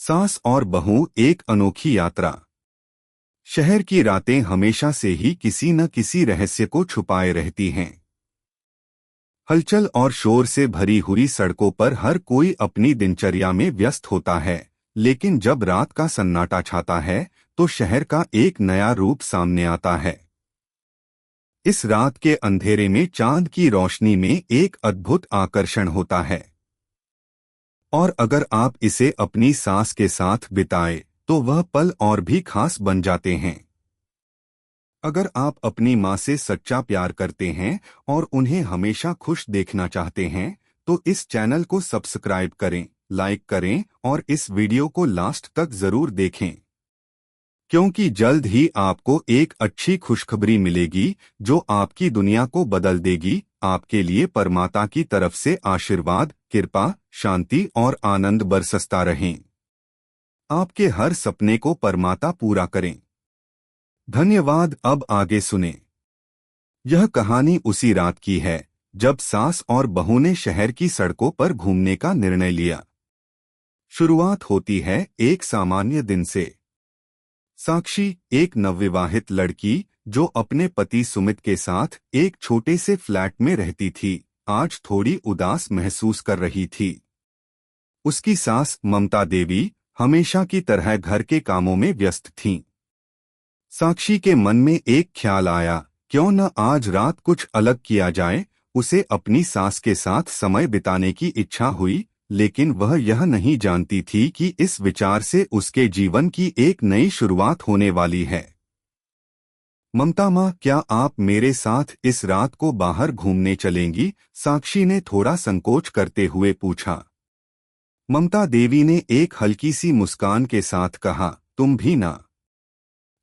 सास और बहू एक अनोखी यात्रा। शहर की रातें हमेशा से ही किसी न किसी रहस्य को छुपाए रहती हैं। हलचल और शोर से भरी हुई सड़कों पर हर कोई अपनी दिनचर्या में व्यस्त होता है, लेकिन जब रात का सन्नाटा छाता है तो शहर का एक नया रूप सामने आता है। इस रात के अंधेरे में चांद की रोशनी में एक अद्भुत आकर्षण होता है, और अगर आप इसे अपनी सास के साथ बिताए तो वह पल और भी खास बन जाते हैं। अगर आप अपनी माँ से सच्चा प्यार करते हैं और उन्हें हमेशा खुश देखना चाहते हैं तो इस चैनल को सब्सक्राइब करें, लाइक करें और इस वीडियो को लास्ट तक जरूर देखें, क्योंकि जल्द ही आपको एक अच्छी खुशखबरी मिलेगी जो आपकी दुनिया को बदल देगी। आपके लिए परमात्मा की तरफ से आशीर्वाद, कृपा, शांति और आनंद बरसता रहें। आपके हर सपने को परमात्मा पूरा करें। धन्यवाद। अब आगे सुने। यह कहानी उसी रात की है जब सास और बहू ने शहर की सड़कों पर घूमने का निर्णय लिया। शुरुआत होती है एक सामान्य दिन से। साक्षी, एक नवविवाहित लड़की जो अपने पति सुमित के साथ एक छोटे से फ्लैट में रहती थी, आज थोड़ी उदास महसूस कर रही थी। उसकी सास ममता देवी हमेशा की तरह घर के कामों में व्यस्त थीं। साक्षी के मन में एक ख्याल आया, क्यों न आज रात कुछ अलग किया जाए। उसे अपनी सास के साथ समय बिताने की इच्छा हुई, लेकिन वह यह नहीं जानती थी कि इस विचार से उसके जीवन की एक नई शुरुआत होने वाली है। ममता माँ, क्या आप मेरे साथ इस रात को बाहर घूमने चलेंगी? साक्षी ने थोड़ा संकोच करते हुए पूछा। ममता देवी ने एक हल्की सी मुस्कान के साथ कहा, तुम भी ना?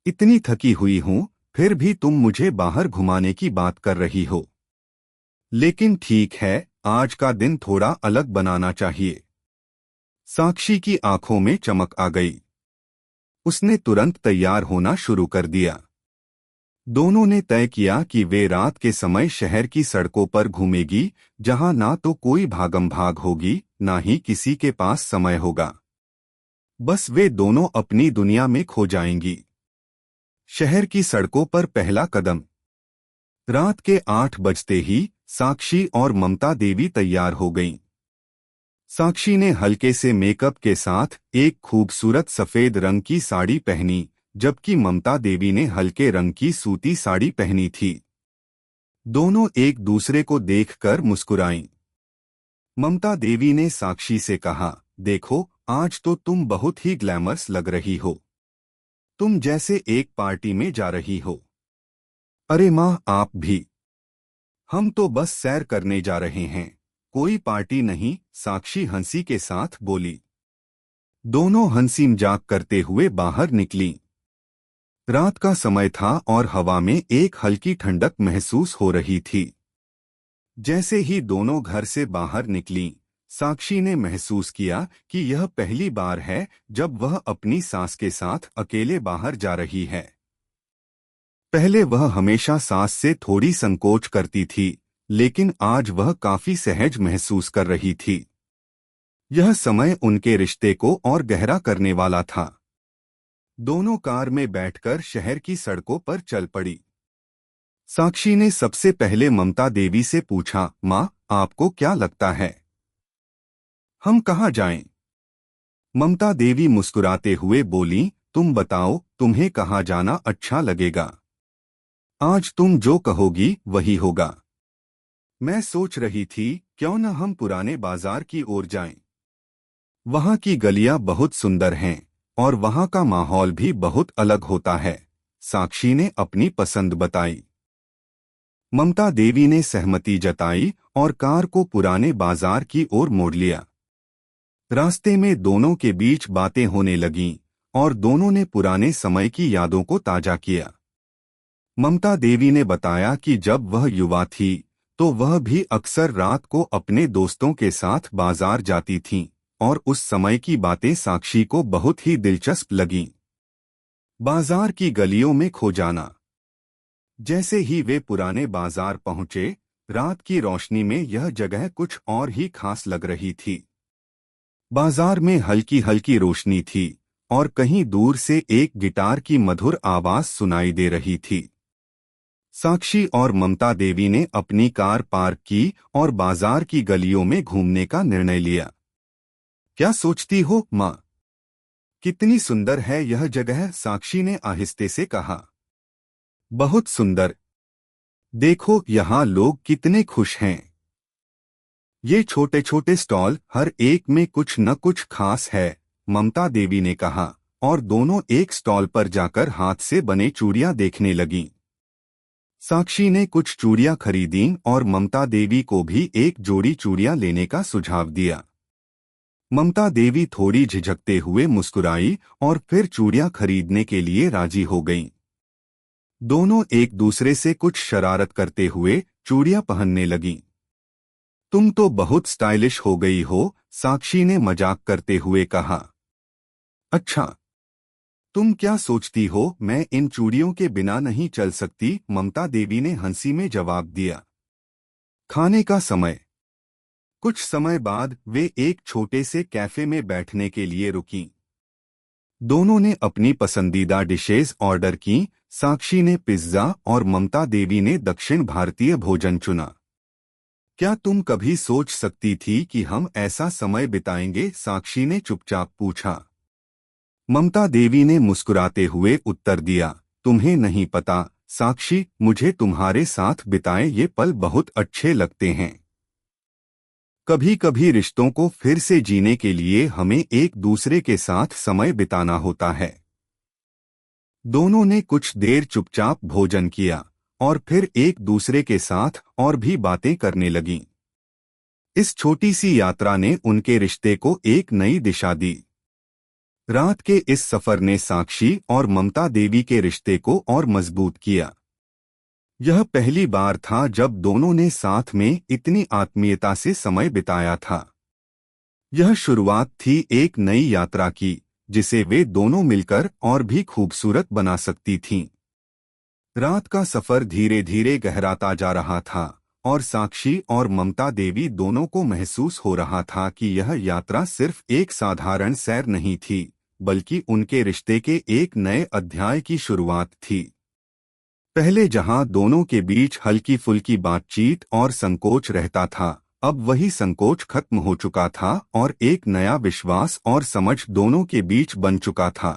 इतनी थकी हुई हूं, फिर भी तुम मुझे बाहर घुमाने की बात कर रही हो। लेकिन ठीक है, आज का दिन थोड़ा अलग बनाना चाहिए। साक्षी की आंखों में चमक आ गई। उसने तुरंत तैयार होना शुरू कर दिया। दोनों ने तय किया कि वे रात के समय शहर की सड़कों पर घूमेगी, जहां ना तो कोई भागम भाग होगी, ना ही किसी के पास समय होगा। बस वे दोनों अपनी दुनिया में खो जाएंगी। शहर की सड़कों पर पहला कदम। रात के 8 बजते ही साक्षी और ममता देवी तैयार हो गईं। साक्षी ने हल्के से मेकअप के साथ एक खूबसूरत सफेद रंग की साड़ी पहनी, जबकि ममता देवी ने हल्के रंग की सूती साड़ी पहनी थी। दोनों एक दूसरे को देखकर मुस्कुराईं। ममता देवी ने साक्षी से कहा, देखो, आज तो तुम बहुत ही ग्लैमरस लग रही हो। तुम जैसे एक पार्टी में जा रही हो। अरे माँ, आप भी। हम तो बस सैर करने जा रहे हैं, कोई पार्टी नहीं, साक्षी हंसी के साथ बोली। दोनों हंसी मजाक करते हुए बाहर निकलीं। रात का समय था और हवा में एक हल्की ठंडक महसूस हो रही थी। जैसे ही दोनों घर से बाहर निकलीं, साक्षी ने महसूस किया कि यह पहली बार है जब वह अपनी सास के साथ अकेले बाहर जा रही है। पहले वह हमेशा सास से थोड़ी संकोच करती थी, लेकिन आज वह काफी सहज महसूस कर रही थी। यह समय उनके रिश्ते को और गहरा करने वाला था। दोनों कार में बैठकर शहर की सड़कों पर चल पड़ी। साक्षी ने सबसे पहले ममता देवी से पूछा, माँ, आपको क्या लगता है, हम कहाँ जाएं? ममता देवी मुस्कुराते हुए बोली, तुम बताओ, तुम्हें कहाँ जाना अच्छा लगेगा? आज तुम जो कहोगी वही होगा। मैं सोच रही थी, क्यों न हम पुराने बाजार की ओर जाएं? वहां की गलियां बहुत सुंदर हैं और वहां का माहौल भी बहुत अलग होता है। साक्षी ने अपनी पसंद बताई। ममता देवी ने सहमति जताई और कार को पुराने बाजार की ओर मोड़ लिया। रास्ते में दोनों के बीच बातें होने लगीं और दोनों ने पुराने समय की यादों को ताजा किया। ममता देवी ने बताया कि जब वह युवा थी तो वह भी अक्सर रात को अपने दोस्तों के साथ बाजार जाती थीं, और उस समय की बातें साक्षी को बहुत ही दिलचस्प लगीं। बाजार की गलियों में खो जाना। जैसे ही वे पुराने बाजार पहुंचे, रात की रोशनी में यह जगह कुछ और ही खास लग रही थी। बाजार में हल्की हल्की रोशनी थी और कहीं दूर से एक गिटार की मधुर आवाज सुनाई दे रही थी। साक्षी और ममता देवी ने अपनी कार पार्क की और बाजार की गलियों में घूमने का निर्णय लिया। क्या सोचती हो माँ? कितनी सुंदर है यह जगह, साक्षी ने आहिस्ते से कहा। बहुत सुंदर। देखो यहाँ लोग कितने खुश हैं। ये छोटे छोटे स्टॉल, हर एक में कुछ न कुछ खास है, ममता देवी ने कहा और दोनों एक स्टॉल पर जाकर हाथ से बने चूड़ियां देखने लगीं। साक्षी ने कुछ चूड़ियां खरीदीं और ममता देवी को भी एक जोड़ी चूड़ियां लेने का सुझाव दिया। ममता देवी थोड़ी झिझकते हुए मुस्कुराई और फिर चूड़ियां खरीदने के लिए राजी हो गईं। दोनों एक दूसरे से कुछ शरारत करते हुए चूड़ियां पहनने लगीं। तुम तो बहुत स्टाइलिश हो गई हो, साक्षी ने मजाक करते हुए कहा। अच्छा, तुम क्या सोचती हो मैं इन चूड़ियों के बिना नहीं चल सकती, ममता देवी ने हंसी में जवाब दिया। खाने का समय। कुछ समय बाद वे एक छोटे से कैफे में बैठने के लिए रुकीं। दोनों ने अपनी पसंदीदा डिशेज ऑर्डर की। साक्षी ने पिज्जा और ममता देवी ने दक्षिण भारतीय भोजन चुना। क्या तुम कभी सोच सकती थी कि हम ऐसा समय बिताएंगे, साक्षी ने चुपचाप पूछा। ममता देवी ने मुस्कुराते हुए उत्तर दिया, तुम्हें नहीं पता साक्षी, मुझे तुम्हारे साथ बिताए ये पल बहुत अच्छे लगते हैं। कभी कभी रिश्तों को फिर से जीने के लिए हमें एक दूसरे के साथ समय बिताना होता है। दोनों ने कुछ देर चुपचाप भोजन किया और फिर एक दूसरे के साथ और भी बातें करने लगीं। इस छोटी सी यात्रा ने उनके रिश्ते को एक नई दिशा दी। रात के इस सफर ने साक्षी और ममता देवी के रिश्ते को और मजबूत किया। यह पहली बार था जब दोनों ने साथ में इतनी आत्मीयता से समय बिताया था। यह शुरुआत थी एक नई यात्रा की, जिसे वे दोनों मिलकर और भी खूबसूरत बना सकती थीं। रात का सफर धीरे धीरे गहराता जा रहा था और साक्षी और ममता देवी दोनों को महसूस हो रहा था कि यह यात्रा सिर्फ एक साधारण सैर नहीं थी, बल्कि उनके रिश्ते के एक नए अध्याय की शुरुआत थी। पहले जहां दोनों के बीच हल्की फुल्की बातचीत और संकोच रहता था, अब वही संकोच खत्म हो चुका था और एक नया विश्वास और समझ दोनों के बीच बन चुका था।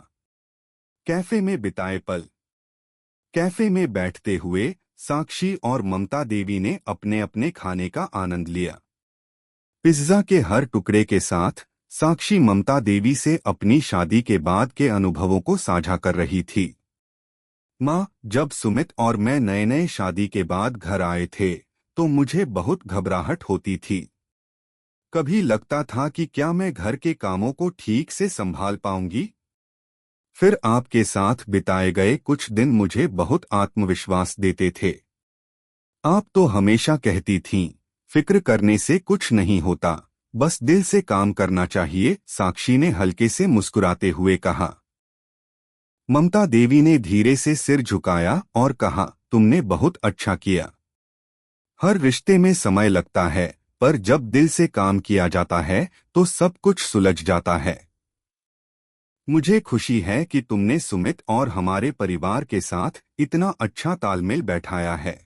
कैफे में बिताए पल। कैफे में बैठते हुए साक्षी और ममता देवी ने अपने अपने खाने का आनंद लिया। पिज्जा के हर टुकड़े के साथ साक्षी ममता देवी से अपनी शादी के बाद के अनुभवों को साझा कर रही थी। माँ, जब सुमित और मैं नए नए शादी के बाद घर आए थे तो मुझे बहुत घबराहट होती थी। कभी लगता था कि क्या मैं घर के कामों को ठीक से संभाल पाऊंगी। फिर आपके साथ बिताए गए कुछ दिन मुझे बहुत आत्मविश्वास देते थे। आप तो हमेशा कहती थीं, फिक्र करने से कुछ नहीं होता, बस दिल से काम करना चाहिए, साक्षी ने हल्के से मुस्कुराते हुए कहा। ममता देवी ने धीरे से सिर झुकाया और कहा, तुमने बहुत अच्छा किया। हर रिश्ते में समय लगता है, पर जब दिल से काम किया जाता है तो सब कुछ सुलझ जाता है। मुझे खुशी है कि तुमने सुमित और हमारे परिवार के साथ इतना अच्छा तालमेल बैठाया है।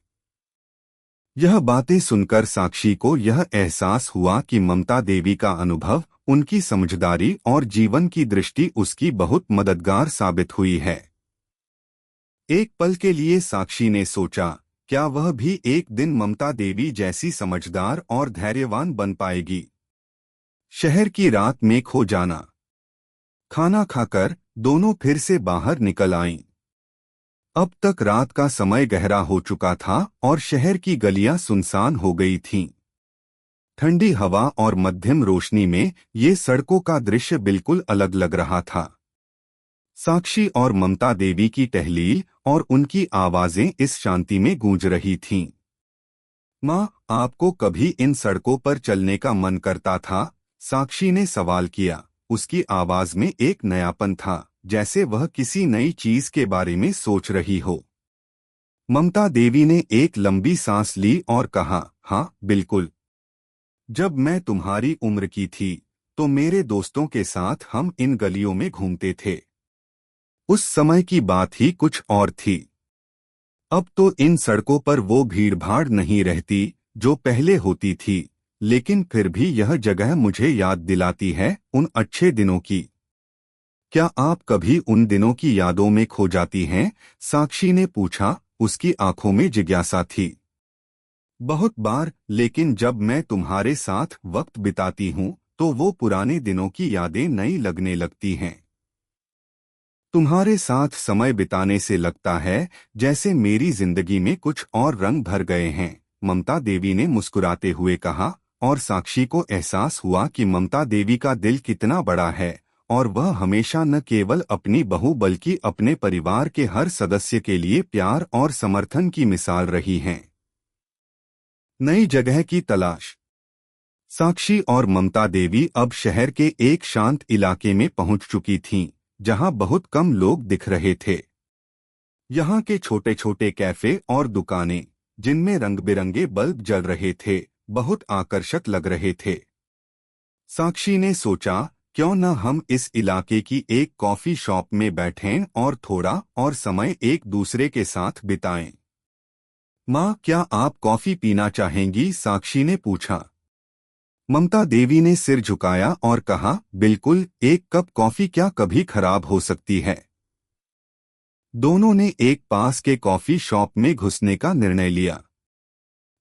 यह बातें सुनकर साक्षी को यह एहसास हुआ कि ममता देवी का अनुभव, उनकी समझदारी और जीवन की दृष्टि उसकी बहुत मददगार साबित हुई है। एक पल के लिए साक्षी ने सोचा, क्या वह भी एक दिन ममता देवी जैसी समझदार और धैर्यवान बन पाएगी। शहर की रात में खो जाना। खाना खाकर दोनों फिर से बाहर निकल आईं। अब तक रात का समय गहरा हो चुका था और शहर की गलियां सुनसान हो गई थीं। ठंडी हवा और मध्यम रोशनी में ये सड़कों का दृश्य बिल्कुल अलग लग रहा था। साक्षी और ममता देवी की तहलील और उनकी आवाजें इस शांति में गूंज रही थीं। माँ, आपको कभी इन सड़कों पर चलने का मन करता था? साक्षी ने सवाल किया। उसकी आवाज में एक नयापन था, जैसे वह किसी नई चीज के बारे में सोच रही हो। ममता देवी ने एक लंबी सांस ली और कहा, हाँ बिल्कुल। जब मैं तुम्हारी उम्र की थी तो मेरे दोस्तों के साथ हम इन गलियों में घूमते थे। उस समय की बात ही कुछ और थी। अब तो इन सड़कों पर वो भीड़-भाड़ नहीं रहती जो पहले होती थी, लेकिन फिर भी यह जगह मुझे याद दिलाती है उन अच्छे दिनों की। क्या आप कभी उन दिनों की यादों में खो जाती हैं? साक्षी ने पूछा, उसकी आंखों में जिज्ञासा थी। बहुत बार, लेकिन जब मैं तुम्हारे साथ वक्त बिताती हूँ, तो वो पुराने दिनों की यादें नई लगने लगती हैं। तुम्हारे साथ समय बिताने से लगता है जैसे मेरी जिंदगी में कुछ और रंग भर गए हैं, ममता देवी ने मुस्कुराते हुए कहा, और साक्षी को एहसास हुआ कि ममता देवी का दिल कितना बड़ा है और वह हमेशा न केवल अपनी बहू बल्कि अपने परिवार के हर सदस्य के लिए प्यार और समर्थन की मिसाल रही हैं। नई जगह की तलाश। साक्षी और ममता देवी अब शहर के एक शांत इलाके में पहुंच चुकी थीं, जहां बहुत कम लोग दिख रहे थे। यहाँ के छोटे छोटे कैफे और दुकानें, जिनमें रंग बिरंगे बल्ब जल रहे थे, बहुत आकर्षक लग रहे थे। साक्षी ने सोचा, क्यों न हम इस इलाके की एक कॉफी शॉप में बैठें और थोड़ा और समय एक दूसरे के साथ बिताएं। माँ, क्या आप कॉफी पीना चाहेंगी? साक्षी ने पूछा। ममता देवी ने सिर झुकाया और कहा, बिल्कुल, एक कप कॉफी क्या कभी खराब हो सकती है। दोनों ने एक पास के कॉफी शॉप में घुसने का निर्णय लिया।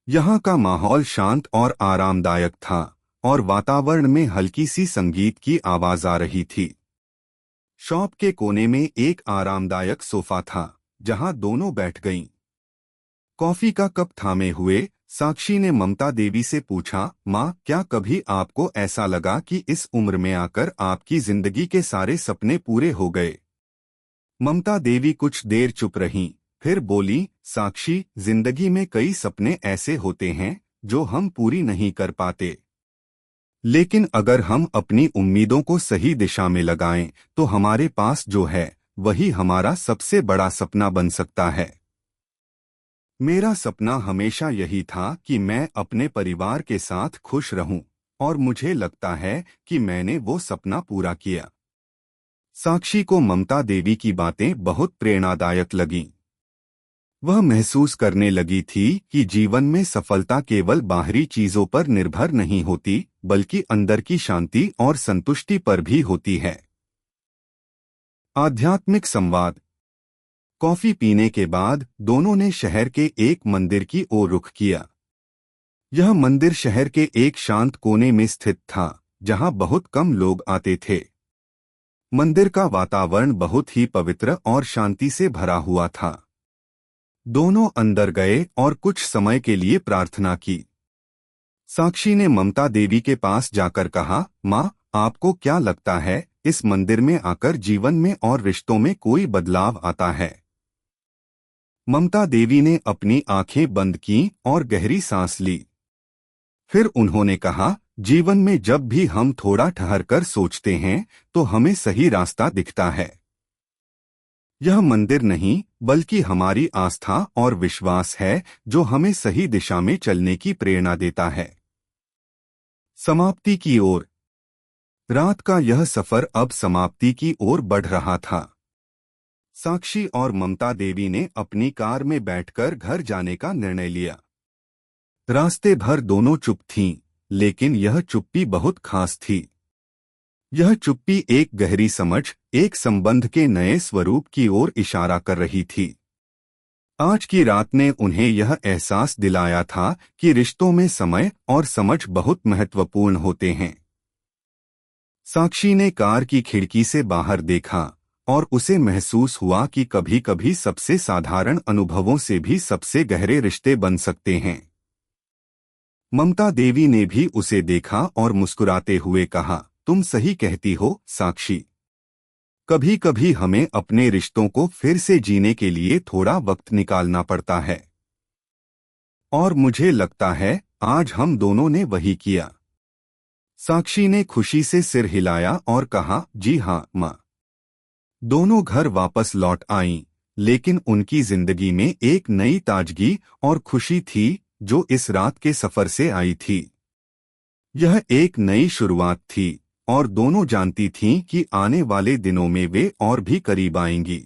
यहाँ का माहौल शांत और आरामदायक था और वातावरण में हल्की सी संगीत की आवाज आ रही थी। शॉप के कोने में एक आरामदायक सोफा था, जहाँ दोनों बैठ गईं। कॉफी का कप थामे हुए साक्षी ने ममता देवी से पूछा, माँ, क्या कभी आपको ऐसा लगा कि इस उम्र में आकर आपकी जिंदगी के सारे सपने पूरे हो गए? ममता देवी कुछ देर चुप रहीं, फिर बोली, साक्षी, जिंदगी में कई सपने ऐसे होते हैं जो हम पूरी नहीं कर पाते, लेकिन अगर हम अपनी उम्मीदों को सही दिशा में लगाएं, तो हमारे पास जो है वही हमारा सबसे बड़ा सपना बन सकता है। मेरा सपना हमेशा यही था कि मैं अपने परिवार के साथ खुश रहूं, और मुझे लगता है कि मैंने वो सपना पूरा किया। साक्षी को ममता देवी की बातें बहुत प्रेरणादायक लगीं। वह महसूस करने लगी थी कि जीवन में सफलता केवल बाहरी चीजों पर निर्भर नहीं होती, बल्कि अंदर की शांति और संतुष्टि पर भी होती है। आध्यात्मिक संवाद। कॉफी पीने के बाद दोनों ने शहर के एक मंदिर की ओर रुख किया। यह मंदिर शहर के एक शांत कोने में स्थित था, जहां बहुत कम लोग आते थे। मंदिर का वातावरण बहुत ही पवित्र और शांति से भरा हुआ था। दोनों अंदर गए और कुछ समय के लिए प्रार्थना की। साक्षी ने ममता देवी के पास जाकर कहा, माँ, आपको क्या लगता है, इस मंदिर में आकर जीवन में और रिश्तों में कोई बदलाव आता है? ममता देवी ने अपनी आंखें बंद की और गहरी सांस ली। फिर उन्होंने कहा, जीवन में जब भी हम थोड़ा ठहरकर सोचते हैं, तो हमें सही रास्ता दिखता है। यह मंदिर नहीं, बल्कि हमारी आस्था और विश्वास है जो हमें सही दिशा में चलने की प्रेरणा देता है। समाप्ति की ओर। रात का यह सफर अब समाप्ति की ओर बढ़ रहा था। साक्षी और ममता देवी ने अपनी कार में बैठकर घर जाने का निर्णय लिया। रास्ते भर दोनों चुप थीं, लेकिन यह चुप्पी बहुत खास थी। यह चुप्पी एक गहरी समझ, एक संबंध के नए स्वरूप की ओर इशारा कर रही थी। आज की रात ने उन्हें यह एहसास दिलाया था कि रिश्तों में समय और समझ बहुत महत्वपूर्ण होते हैं। साक्षी ने कार की खिड़की से बाहर देखा और उसे महसूस हुआ कि कभी-कभी सबसे साधारण अनुभवों से भी सबसे गहरे रिश्ते बन सकते हैं। ममता देवी ने भी उसे देखा और मुस्कुराते हुए कहा, तुम सही कहती हो, साक्षी। कभी-कभी हमें अपने रिश्तों को फिर से जीने के लिए थोड़ा वक्त निकालना पड़ता है। और मुझे लगता है आज हम दोनों ने वही किया। साक्षी ने खुशी से सिर हिलाया और कहा, जी हाँ, माँ। दोनों घर वापस लौट आईं, लेकिन उनकी जिंदगी में एक नई ताजगी और खुशी थी जो इस रात के सफर से आई थी। यह एक नई शुरुआत थी, और दोनों जानती थीं कि आने वाले दिनों में वे और भी करीब आएंगी।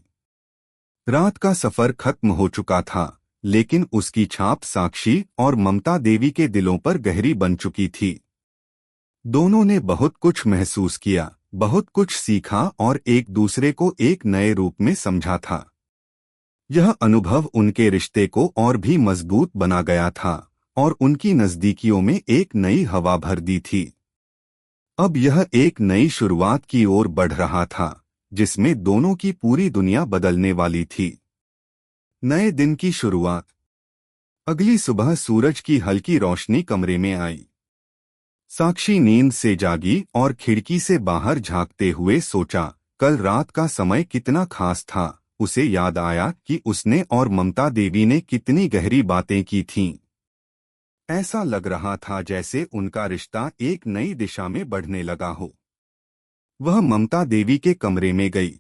रात का सफर खत्म हो चुका था, लेकिन उसकी छाप साक्षी और ममता देवी के दिलों पर गहरी बन चुकी थी। दोनों ने बहुत कुछ महसूस किया, बहुत कुछ सीखा और एक दूसरे को एक नए रूप में समझा था। यह अनुभव उनके रिश्ते को और भी मजबूत बना गया था और उनकी नजदीकियों में एक नई हवा भर दी थी। अब यह एक नई शुरुआत की ओर बढ़ रहा था, जिसमें दोनों की पूरी दुनिया बदलने वाली थी। नए दिन की शुरुआत। अगली सुबह सूरज की हल्की रोशनी कमरे में आई। साक्षी नींद से जागी और खिड़की से बाहर झांकते हुए सोचा, कल रात का समय कितना खास था। उसे याद आया कि उसने और ममता देवी ने कितनी गहरी बातें की थीं। ऐसा लग रहा था जैसे उनका रिश्ता एक नई दिशा में बढ़ने लगा हो। वह ममता देवी के कमरे में गई।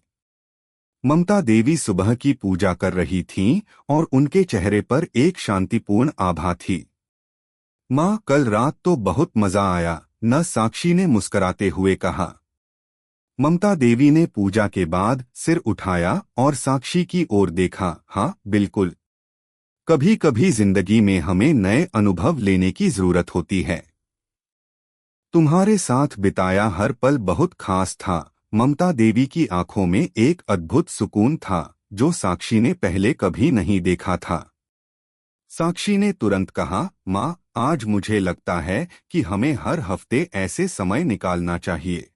ममता देवी सुबह की पूजा कर रही थीं और उनके चेहरे पर एक शांतिपूर्ण आभा थी। माँ, कल रात तो बहुत मजा आया न, साक्षी ने मुस्कुराते हुए कहा। ममता देवी ने पूजा के बाद सिर उठाया और साक्षी की ओर देखा। हाँ बिल्कुल, कभी कभी जिंदगी में हमें नए अनुभव लेने की जरूरत होती है। तुम्हारे साथ बिताया हर पल बहुत खास था। ममता देवी की आंखों में एक अद्भुत सुकून था जो साक्षी ने पहले कभी नहीं देखा था। साक्षी ने तुरंत कहा, माँ, आज मुझे लगता है कि हमें हर हफ्ते ऐसे समय निकालना चाहिए।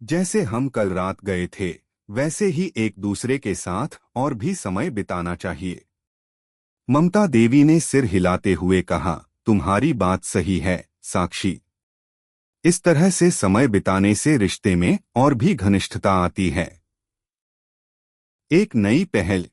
जैसे हम कल रात गए थे, वैसे ही एक दूसरे के साथ और भी समय बिताना चाहिए। ममता देवी ने सिर हिलाते हुए कहा, तुम्हारी बात सही है साक्षी। इस तरह से समय बिताने से रिश्ते में और भी घनिष्ठता आती है। एक नई पहल।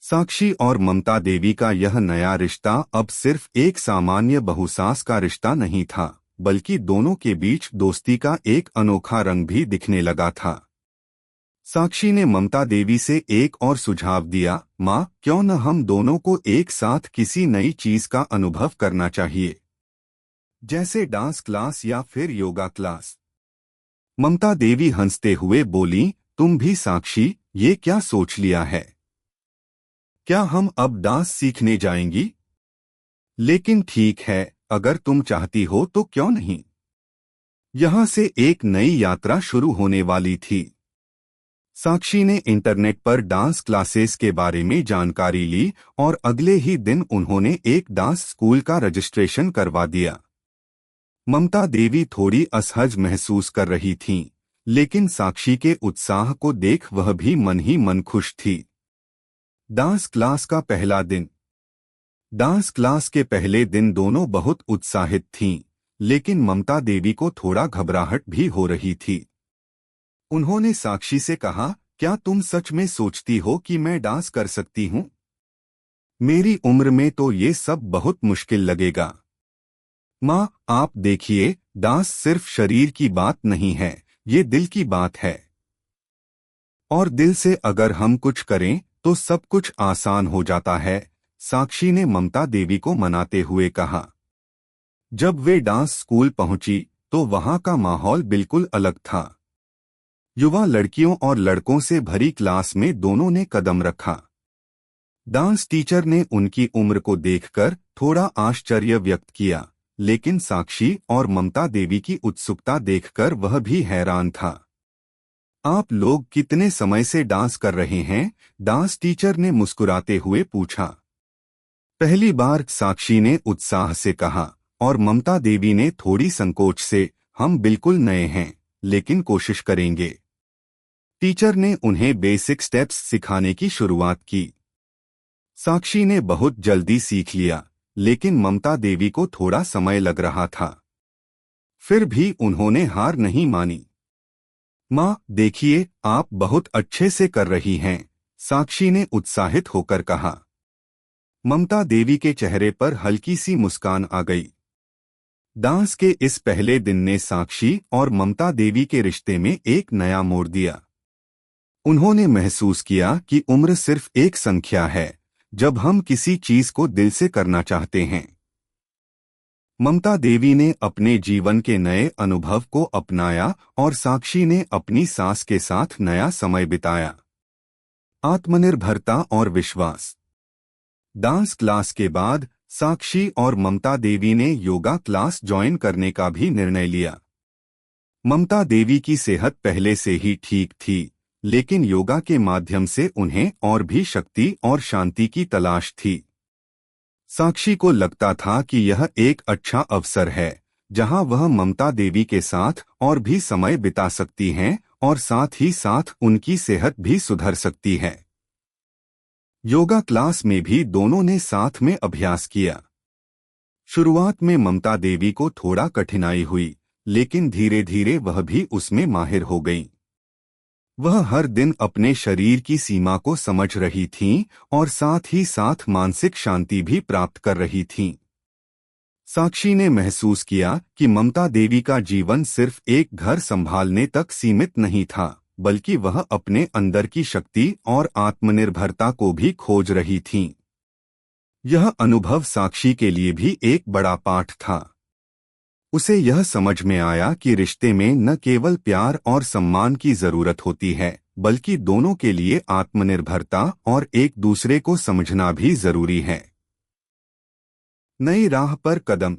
साक्षी और ममता देवी का यह नया रिश्ता अब सिर्फ एक सामान्य बहुसास का रिश्ता नहीं था, बल्कि दोनों के बीच दोस्ती का एक अनोखा रंग भी दिखने लगा था। साक्षी ने ममता देवी से एक और सुझाव दिया, माँ, क्यों न हम दोनों को एक साथ किसी नई चीज का अनुभव करना चाहिए, जैसे डांस क्लास या फिर योगा क्लास। ममता देवी हंसते हुए बोली, तुम भी साक्षी, ये क्या सोच लिया है? क्या हम अब डांस सीखने जाएंगी? लेकिन ठीक है, अगर तुम चाहती हो तो क्यों नहीं। यहां से एक नई यात्रा शुरू होने वाली थी। साक्षी ने इंटरनेट पर डांस क्लासेस के बारे में जानकारी ली और अगले ही दिन उन्होंने एक डांस स्कूल का रजिस्ट्रेशन करवा दिया। ममता देवी थोड़ी असहज महसूस कर रही थीं, लेकिन साक्षी के उत्साह को देख वह भी मन ही मन खुश थी। डांस क्लास का पहला दिन। डांस क्लास के पहले दिन दोनों बहुत उत्साहित थीं, लेकिन ममता देवी को थोड़ा घबराहट भी हो रही थी। उन्होंने साक्षी से कहा, क्या तुम सच में सोचती हो कि मैं डांस कर सकती हूँ? मेरी उम्र में तो ये सब बहुत मुश्किल लगेगा। माँ, आप देखिए, डांस सिर्फ शरीर की बात नहीं है, ये दिल की बात है। और दिल से अगर हम कुछ करें तो सब कुछ आसान हो जाता है, साक्षी ने ममता देवी को मनाते हुए कहा। जब वे डांस स्कूल पहुंची तो वहां का माहौल बिल्कुल अलग था। युवा लड़कियों और लड़कों से भरी क्लास में दोनों ने कदम रखा। डांस टीचर ने उनकी उम्र को देखकर थोड़ा आश्चर्य व्यक्त किया, लेकिन साक्षी और ममता देवी की उत्सुकता देखकर वह भी हैरान था। आप लोग कितने समय से डांस कर रहे हैं? डांस टीचर ने मुस्कुराते हुए पूछा। पहली बार, साक्षी ने उत्साह से कहा, और ममता देवी ने थोड़ी संकोच से, हम बिल्कुल नए हैं, लेकिन कोशिश करेंगे। टीचर ने उन्हें बेसिक स्टेप्स सिखाने की शुरुआत की। साक्षी ने बहुत जल्दी सीख लिया, लेकिन ममता देवी को थोड़ा समय लग रहा था। फिर भी उन्होंने हार नहीं मानी। माँ, देखिए, आप बहुत अच्छे से कर रही हैं, साक्षी ने उत्साहित होकर कहा। ममता देवी के चेहरे पर हल्की सी मुस्कान आ गई। डांस के इस पहले दिन ने साक्षी और ममता देवी के रिश्ते में एक नया मोड़ दिया। उन्होंने महसूस किया कि उम्र सिर्फ एक संख्या है, जब हम किसी चीज को दिल से करना चाहते हैं। ममता देवी ने अपने जीवन के नए अनुभव को अपनाया और साक्षी ने अपनी सास के साथ नया समय बिताया। आत्मनिर्भरता और विश्वास। डांस क्लास के बाद साक्षी और ममता देवी ने योगा क्लास ज्वाइन करने का भी निर्णय लिया। ममता देवी की सेहत पहले से ही ठीक थी, लेकिन योगा के माध्यम से उन्हें और भी शक्ति और शांति की तलाश थी। साक्षी को लगता था कि यह एक अच्छा अवसर है जहां वह ममता देवी के साथ और भी समय बिता सकती हैं और साथ ही साथ उनकी सेहत भी सुधर सकती है। योगा क्लास में भी दोनों ने साथ में अभ्यास किया। शुरुआत में ममता देवी को थोड़ा कठिनाई हुई, लेकिन धीरे धीरे वह भी उसमें माहिर हो गईं। वह हर दिन अपने शरीर की सीमा को समझ रही थीं और साथ ही साथ मानसिक शांति भी प्राप्त कर रही थीं। साक्षी ने महसूस किया कि ममता देवी का जीवन सिर्फ एक घर संभालने तक सीमित नहीं था, बल्कि वह अपने अंदर की शक्ति और आत्मनिर्भरता को भी खोज रही थीं। यह अनुभव साक्षी के लिए भी एक बड़ा पाठ था। उसे यह समझ में आया कि रिश्ते में न केवल प्यार और सम्मान की जरूरत होती है, बल्कि दोनों के लिए आत्मनिर्भरता और एक दूसरे को समझना भी जरूरी है। नई राह पर कदम।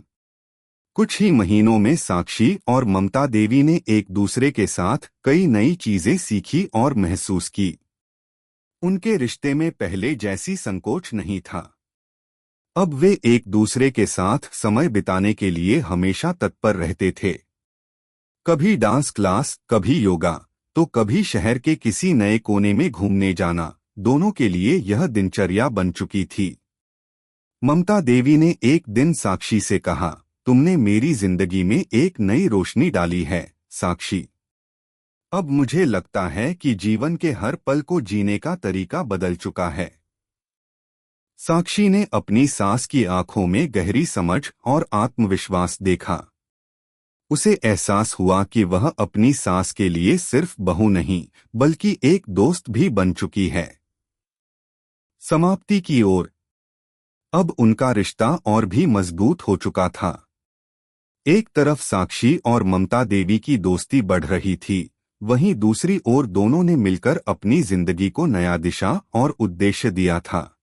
कुछ ही महीनों में साक्षी और ममता देवी ने एक दूसरे के साथ कई नई चीजें सीखी और महसूस की। उनके रिश्ते में पहले जैसी संकोच नहीं था। अब वे एक दूसरे के साथ समय बिताने के लिए हमेशा तत्पर रहते थे। कभी डांस क्लास, कभी योगा, तो कभी शहर के किसी नए कोने में घूमने जाना, दोनों के लिए यह दिनचर्या बन चुकी थी। ममता देवी ने एक दिन साक्षी से कहा, तुमने मेरी जिंदगी में एक नई रोशनी डाली है साक्षी। अब मुझे लगता है कि जीवन के हर पल को जीने का तरीका बदल चुका है। साक्षी ने अपनी सास की आंखों में गहरी समझ और आत्मविश्वास देखा। उसे एहसास हुआ कि वह अपनी सास के लिए सिर्फ बहू नहीं, बल्कि एक दोस्त भी बन चुकी है। समाप्ति की ओर। अब उनका रिश्ता और भी मजबूत हो चुका था। एक तरफ साक्षी और ममता देवी की दोस्ती बढ़ रही थी, वहीं दूसरी ओर दोनों ने मिलकर अपनी जिंदगी को नया दिशा और उद्देश्य दिया था।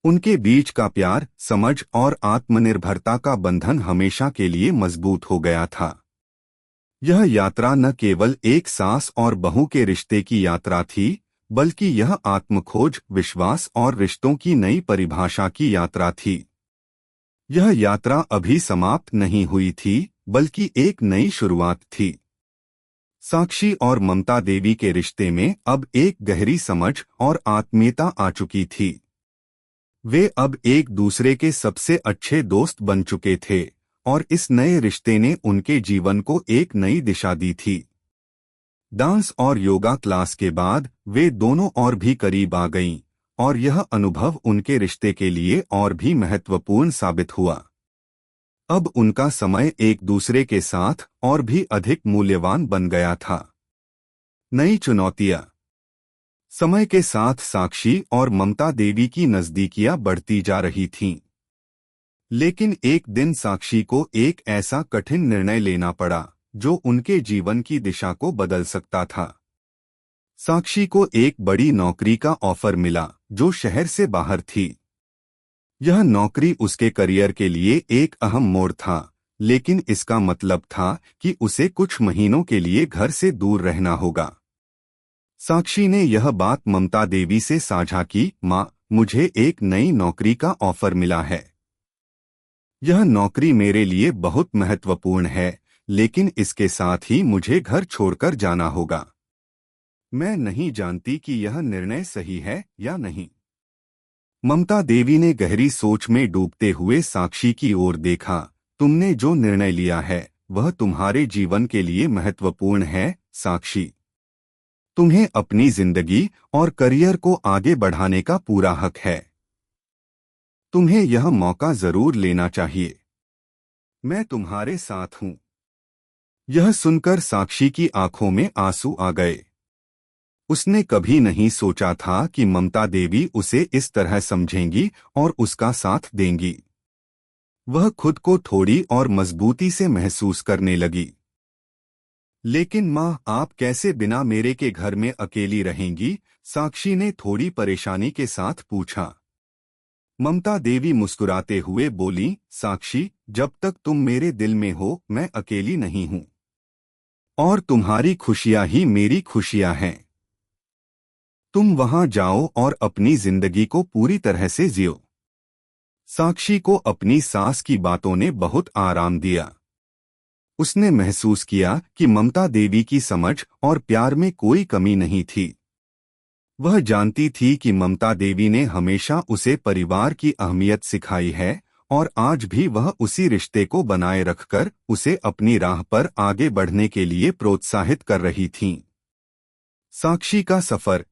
उनके बीच का प्यार, समझ और आत्मनिर्भरता का बंधन हमेशा के लिए मजबूत हो गया था। यह यात्रा न केवल एक सास और बहू के रिश्ते की यात्रा थी, बल्कि यह आत्मखोज, विश्वास और रिश्तों की नई परिभाषा की यात्रा थी। यह यात्रा अभी समाप्त नहीं हुई थी, बल्कि एक नई शुरुआत थी। साक्षी और ममता देवी के रिश्ते में अब एक गहरी समझ और आत्मीयता आ चुकी थी। वे अब एक दूसरे के सबसे अच्छे दोस्त बन चुके थे और इस नए रिश्ते ने उनके जीवन को एक नई दिशा दी थी। डांस और योगा क्लास के बाद वे दोनों और भी करीब आ गईं और यह अनुभव उनके रिश्ते के लिए और भी महत्वपूर्ण साबित हुआ। अब उनका समय एक दूसरे के साथ और भी अधिक मूल्यवान बन गया था। नई चुनौतियां। समय के साथ साक्षी और ममता देवी की नजदीकियां बढ़ती जा रही थीं। लेकिन एक दिन साक्षी को एक ऐसा कठिन निर्णय लेना पड़ा जो उनके जीवन की दिशा को बदल सकता था। साक्षी को एक बड़ी नौकरी का ऑफर मिला जो शहर से बाहर थी। यह नौकरी उसके करियर के लिए एक अहम मोड़ था, लेकिन इसका मतलब था कि उसे कुछ महीनों के लिए घर से दूर रहना होगा। साक्षी ने यह बात ममता देवी से साझा की, माँ, मुझे एक नई नौकरी का ऑफर मिला है। यह नौकरी मेरे लिए बहुत महत्वपूर्ण है, लेकिन इसके साथ ही मुझे घर छोड़कर जाना होगा। मैं नहीं जानती कि यह निर्णय सही है या नहीं। ममता देवी ने गहरी सोच में डूबते हुए साक्षी की ओर देखा। तुमने जो निर्णय लिया है वह तुम्हारे जीवन के लिए महत्वपूर्ण है साक्षी। तुम्हें अपनी जिंदगी और करियर को आगे बढ़ाने का पूरा हक है। तुम्हें यह मौका जरूर लेना चाहिए। मैं तुम्हारे साथ हूं। यह सुनकर साक्षी की आंखों में आंसू आ गए। उसने कभी नहीं सोचा था कि ममता देवी उसे इस तरह समझेंगी और उसका साथ देंगी। वह खुद को थोड़ी और मजबूती से महसूस करने लगी। लेकिन माँ, आप कैसे बिना मेरे के घर में अकेली रहेंगी? साक्षी ने थोड़ी परेशानी के साथ पूछा। ममता देवी मुस्कुराते हुए बोली, साक्षी, जब तक तुम मेरे दिल में हो मैं अकेली नहीं हूँ, और तुम्हारी खुशियाँ ही मेरी खुशियाँ हैं। तुम वहां जाओ और अपनी जिंदगी को पूरी तरह से जियो। साक्षी को अपनी सास की बातों ने बहुत आराम दिया। उसने महसूस किया कि ममता देवी की समझ और प्यार में कोई कमी नहीं थी। वह जानती थी कि ममता देवी ने हमेशा उसे परिवार की अहमियत सिखाई है, और आज भी वह उसी रिश्ते को बनाए रखकर उसे अपनी राह पर आगे बढ़ने के लिए प्रोत्साहित कर रही थीं। साक्षी का सफर।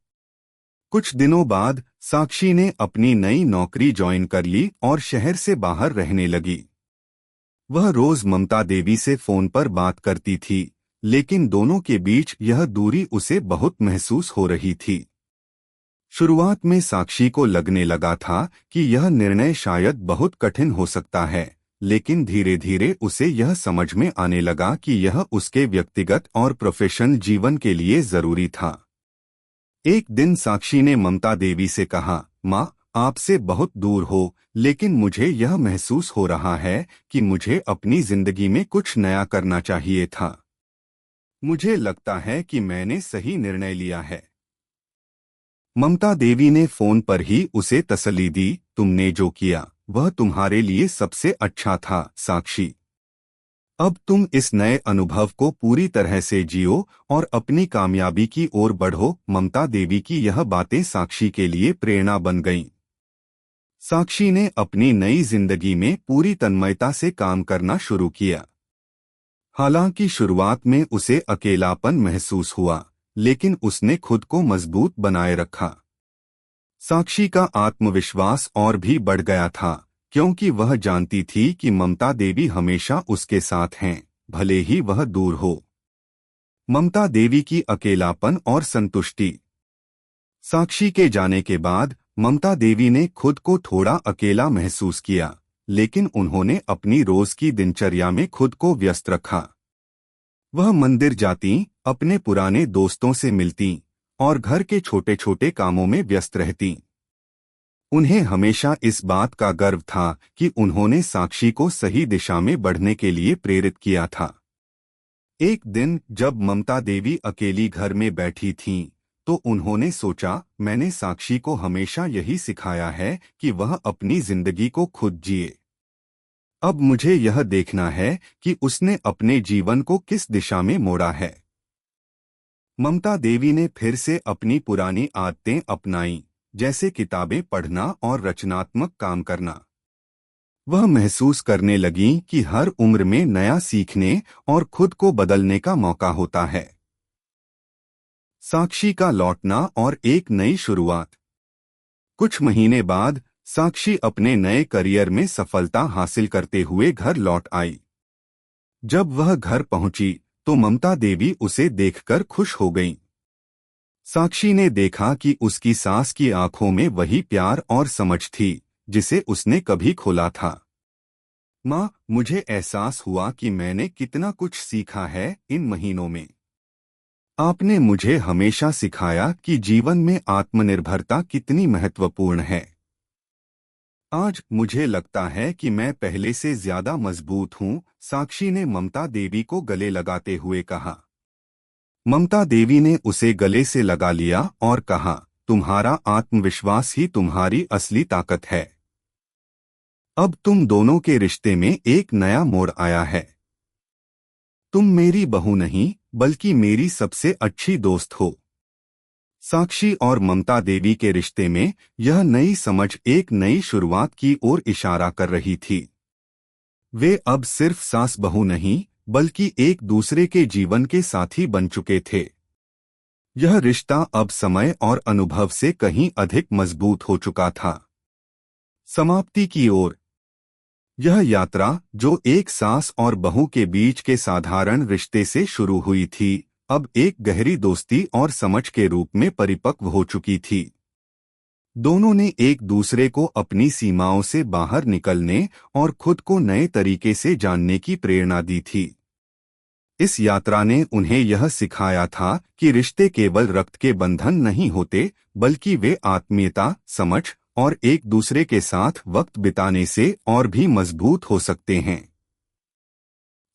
कुछ दिनों बाद साक्षी ने अपनी नई नौकरी ज्वाइन कर ली और शहर से बाहर रहने लगी। वह रोज ममता देवी से फोन पर बात करती थी, लेकिन दोनों के बीच यह दूरी उसे बहुत महसूस हो रही थी। शुरुआत में साक्षी को लगने लगा था कि यह निर्णय शायद बहुत कठिन हो सकता है, लेकिन धीरे धीरे उसे यह समझ में आने लगा कि यह उसके व्यक्तिगत और प्रोफेशनल जीवन के लिए जरूरी था। एक दिन साक्षी ने ममता देवी से कहा, माँ, आपसे बहुत दूर हो, लेकिन मुझे यह महसूस हो रहा है कि मुझे अपनी जिंदगी में कुछ नया करना चाहिए था। मुझे लगता है कि मैंने सही निर्णय लिया है। ममता देवी ने फोन पर ही उसे तसल्ली दी, तुमने जो किया वह तुम्हारे लिए सबसे अच्छा था, साक्षी। अब तुम इस नए अनुभव को पूरी तरह से जियो और अपनी कामयाबी की ओर बढ़ो। ममता देवी की यह बातें साक्षी के लिए प्रेरणा बन गईं। साक्षी ने अपनी नई जिंदगी में पूरी तन्मयता से काम करना शुरू किया। हालांकि शुरुआत में उसे अकेलापन महसूस हुआ, लेकिन उसने खुद को मजबूत बनाए रखा। साक्षी का आत्मविश्वास और भी बढ़ गया था, क्योंकि वह जानती थी कि ममता देवी हमेशा उसके साथ हैं, भले ही वह दूर हो। ममता देवी की अकेलापन और संतुष्टि। साक्षी के जाने के बाद ममता देवी ने खुद को थोड़ा अकेला महसूस किया, लेकिन उन्होंने अपनी रोज की दिनचर्या में खुद को व्यस्त रखा। वह मंदिर जाती, अपने पुराने दोस्तों से मिलती और घर के छोटे छोटे कामों में व्यस्त रहती। उन्हें हमेशा इस बात का गर्व था कि उन्होंने साक्षी को सही दिशा में बढ़ने के लिए प्रेरित किया था। एक दिन जब ममता देवी अकेली घर में बैठी थीं, तो उन्होंने सोचा, मैंने साक्षी को हमेशा यही सिखाया है कि वह अपनी जिंदगी को खुद जिए। अब मुझे यह देखना है कि उसने अपने जीवन को किस दिशा में मोड़ा है। ममता देवी ने फिर से अपनी पुरानी आदतें अपनाईं, जैसे किताबें पढ़ना और रचनात्मक काम करना। वह महसूस करने लगीं कि हर उम्र में नया सीखने और खुद को बदलने का मौका होता है। साक्षी का लौटना और एक नई शुरुआत। कुछ महीने बाद साक्षी अपने नए करियर में सफलता हासिल करते हुए घर लौट आई। जब वह घर पहुंची तो ममता देवी उसे देखकर खुश हो गईं। साक्षी ने देखा कि उसकी सास की आंखों में वही प्यार और समझ थी जिसे उसने कभी खोला था। माँ, मुझे एहसास हुआ कि मैंने कितना कुछ सीखा है इन महीनों में। आपने मुझे हमेशा सिखाया कि जीवन में आत्मनिर्भरता कितनी महत्वपूर्ण है। आज मुझे लगता है कि मैं पहले से ज्यादा मजबूत हूँ, साक्षी ने ममता देवी को गले लगाते हुए कहा। ममता देवी ने उसे गले से लगा लिया और कहा, तुम्हारा आत्मविश्वास ही तुम्हारी असली ताकत है। अब तुम दोनों के रिश्ते में एक नया मोड़ आया है। तुम मेरी बहू नहीं, बल्कि मेरी सबसे अच्छी दोस्त हो। साक्षी और ममता देवी के रिश्ते में यह नई समझ एक नई शुरुआत की ओर इशारा कर रही थी। वे अब सिर्फ सास बहू नहीं, बल्कि एक दूसरे के जीवन के साथी बन चुके थे। यह रिश्ता अब समय और अनुभव से कहीं अधिक मजबूत हो चुका था। समाप्ति की ओर। यह यात्रा, जो एक सास और बहू के बीच के साधारण रिश्ते से शुरू हुई थी, अब एक गहरी दोस्ती और समझ के रूप में परिपक्व हो चुकी थी। दोनों ने एक दूसरे को अपनी सीमाओं से बाहर निकलने और खुद को नए तरीके से जानने की प्रेरणा दी थी। इस यात्रा ने उन्हें यह सिखाया था कि रिश्ते केवल रक्त के बंधन नहीं होते, बल्कि वे आत्मीयता, समझ और एक दूसरे के साथ वक्त बिताने से और भी मजबूत हो सकते हैं।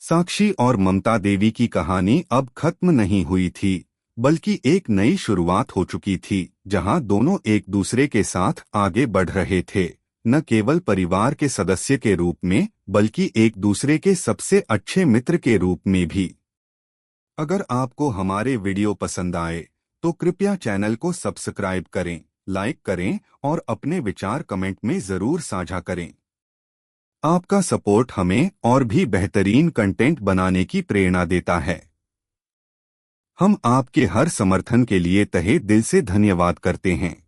साक्षी और ममता देवी की कहानी अब खत्म नहीं हुई थी, बल्कि एक नई शुरुआत हो चुकी थी, जहां दोनों एक दूसरे के साथ आगे बढ़ रहे थे, न केवल परिवार के सदस्य के रूप में, बल्कि एक दूसरे के सबसे अच्छे मित्र के रूप में भी। अगर आपको हमारे वीडियो पसंद आए तो कृपया चैनल को सब्सक्राइब करें, लाइक करें और अपने विचार कमेंट में जरूर साझा करें। आपका सपोर्ट हमें और भी बेहतरीन कंटेंट बनाने की प्रेरणा देता है। हम आपके हर समर्थन के लिए तहे दिल से धन्यवाद करते हैं।